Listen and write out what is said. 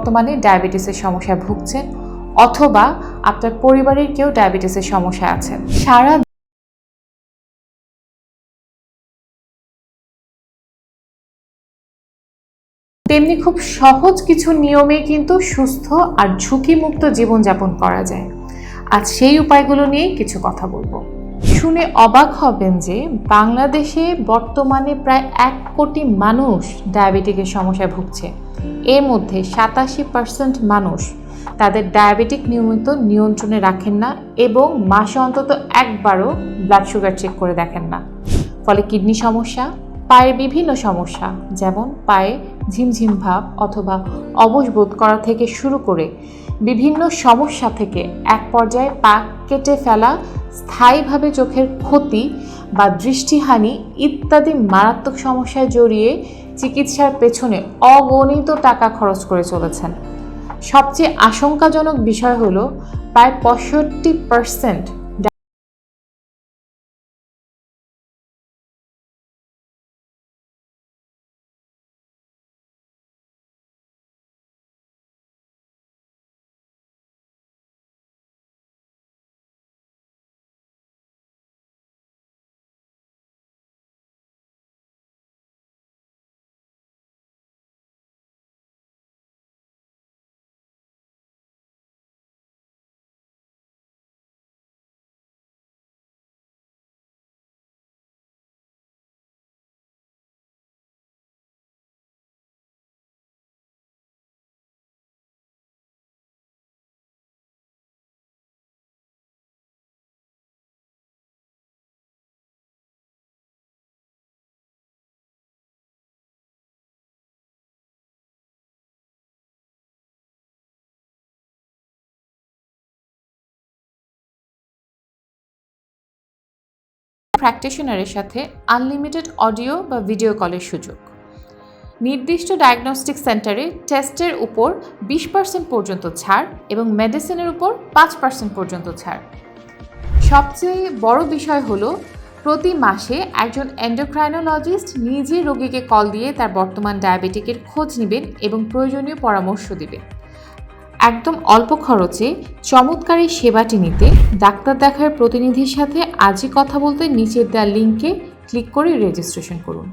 বর্তমানে ডায়াবেটিসের সমস্যায় ভুগছেন অথবা আপনার পরিবারের কেউ ডায়াবেটিসের সমস্যায় আছেন। সারা তেমনি খুব সহজ কিছু নিয়মে কিন্তু সুস্থ আর ঝুঁকিমুক্ত জীবনযাপন করা যায়। আজ সেই উপায়গুলো নিয়ে কিছু কথা বলবো। শুনে অবাক হবেন যে বাংলাদেশে বর্তমানে প্রায় 1 কোটি মানুষ ডায়াবেটিকের সমস্যায় ভুগছে। এর মধ্যে 87% মানুষ তাদের ডায়াবেটিক নিয়মিত নিয়ন্ত্রণে রাখেন না এবং মাসে অন্তত একবারও ব্লাড সুগার চেক করে দেখেন না। ফলে কিডনি সমস্যা, পায়ের বিভিন্ন সমস্যা যেমন পায়ে ঝিমঝিম ভাব অথবা অবশ বোধ করা থেকে শুরু করে বিভিন্ন সমস্যা থেকে এক পর্যায়ে পা কেটে ফেলা, স্থায়ীভাবে চোখের ক্ষতি বা দৃষ্টিহানি ইত্যাদি মারাত্মক সমস্যায় জড়িয়ে চিকিৎসার পেছনে অগণিত টাকা খরচ করে চলেছেন। সবচেয়ে আশঙ্কাজনক বিষয় হলো প্রায় 65% প্র্যাকটিশনারের সাথে আনলিমিটেড অডিও বা ভিডিও কলের সুযোগ, নির্দিষ্ট ডায়াগনস্টিক সেন্টারে টেস্টের উপর 20% পর্যন্ত ছাড় এবং মেডিসিনের উপর 5% পর্যন্ত ছাড়। সবচেয়ে বড় বিষয় হলো প্রতি মাসে একজন এন্ডোক্রাইনোলজিস্ট নিজে রোগীকে কল দিয়ে তার বর্তমান ডায়াবেটিকের খোঁজ নেবেন এবং প্রয়োজনীয় পরামর্শ দিবেন। একদম অল্প খরচে চমৎকার এই সেবাটি নিতে ডাক্তার দেখার প্রতিনিধির সাথে আজই কথা বলতে নিচের দেওয়া লিঙ্কে ক্লিক করে রেজিস্ট্রেশন করুন।